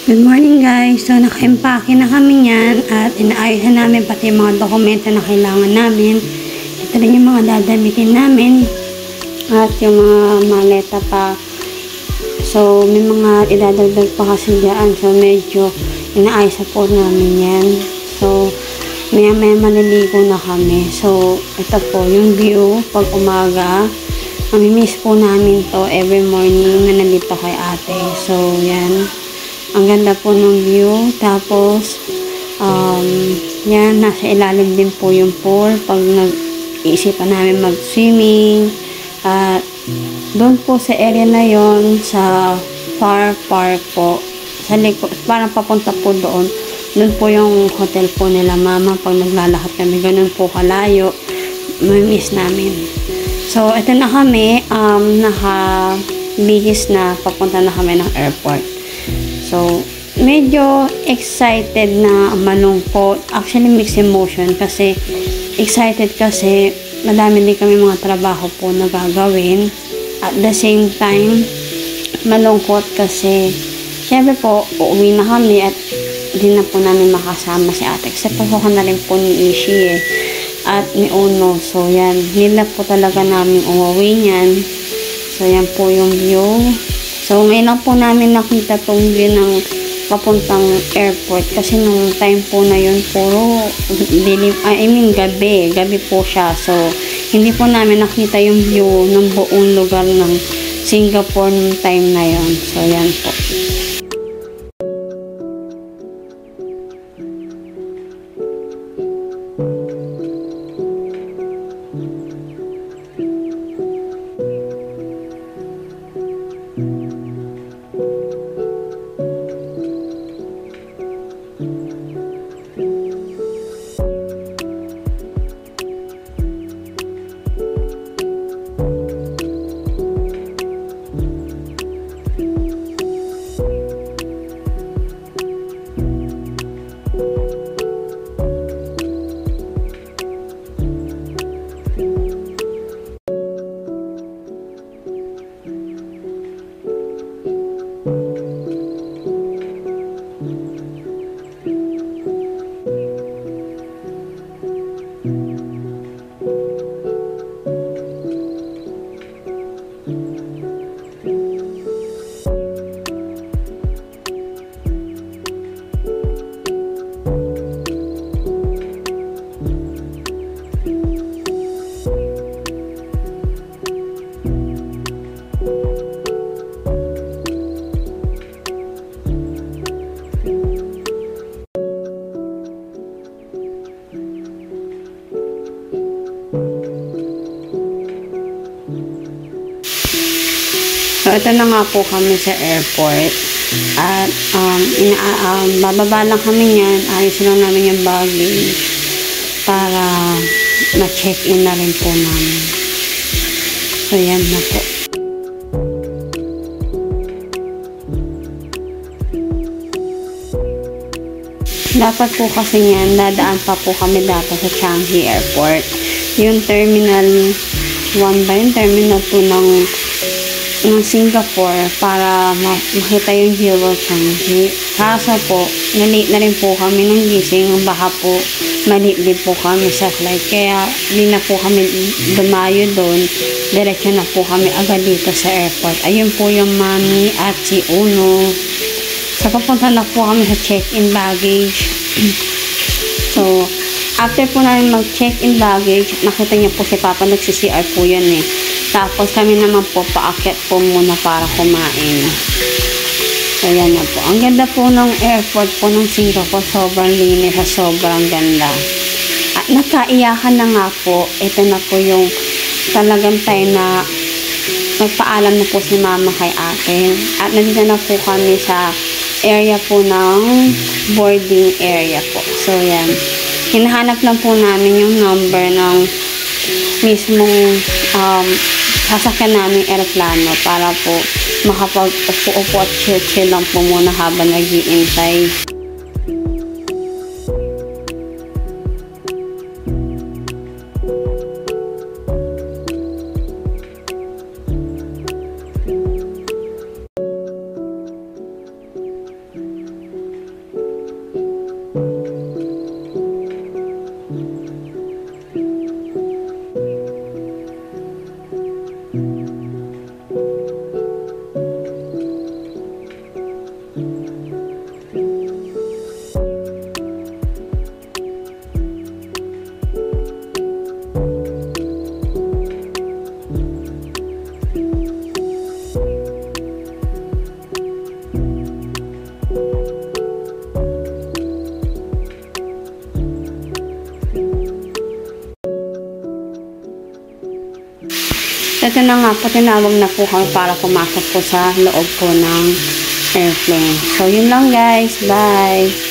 Good morning guys! So naka-empake na kami yan at inaayos na namin pati yung mga dokumento na kailangan namin. Ito rin yung mga dadamitin namin at yung mga maleta pa. So may mga idadagdag pa kasi dyan. So medyo inaayos na po namin yan. So may maliligo na kami. So ito po yung view pag umaga. Mamimiss po namin to every morning na nandito kay ate. So yan. Ang ganda po ng view. Tapos, yan, nasa ilalim din po yung pool. Pag nag-iisipan namin mag-swimming. At doon po sa area na yon sa Far Park po. Sa likod, parang papunta po doon. Doon po yung hotel po nila mama. Pag naglalakad kami, ganun po kalayo. May-miss namin. So, ito na kami. Naka-bihis na papunta na kami ng airport. So, medyo excited na malungkot. Actually, mixed emotion kasi excited kasi madami din kami mga trabaho po na gagawin. At the same time, malungkot kasi syempre po, uuwi na kami at hindi na po namin makasama si ate. Kasi pasukan na rin po ni Ishi at ni Uno. So, yan. Nila po talaga namin umuwi niyan. So, yan po yung view. So, ngayon lang po namin nakita tong view ng papuntang airport. Kasi nung time po na yun, puro gabi. Gabi po siya. So, hindi po namin nakita yung view ng buong lugar ng Singapore nung time na yun. So, yan po. So, ito na nga po kami sa airport. At, bababa lang kami yan. Ayos lang namin yung baggage para ma-check-in na rin po namin. So, yan na po. Dapat po kasi yan, dadaan pa po kami dapat sa Changi Airport. Yung Terminal 1 ba yung Terminal 2 ng Singapore para makita yung view of Changi. Kaso po, na-late na rin po kami ng gising. Baka po, mali din po kami sa flight. Kaya, hindi na po kami dumayo doon. Diretso na po kami agad dito sa airport. Ayun po yung mami at si Uno. So, papunta na po kami sa check-in baggage. So, after po namin mag-check-in baggage, nakita niyo po si Papa nagsi-CR po yan eh. Tapos kami naman po paakyat po muna para kumain. So, yan na po. Ang ganda po ng airport po ng Singapore. Sobrang linis at sobrang ganda. At nakaiyakan na nga po. Ito na po yung talagang time na nagpaalam na po si mama kay ate. At nandito na po kami sa area po ng boarding area po. So, yan. Hinahanap lang po namin yung number ng mismong sasakyan namin aeroplano para po makapag-upo at chill lang po muna habang nag-iintay. So, ito na nga po, tinawag na po kami para pumasok po sa loob po ng airplane. So, yun lang guys. Bye!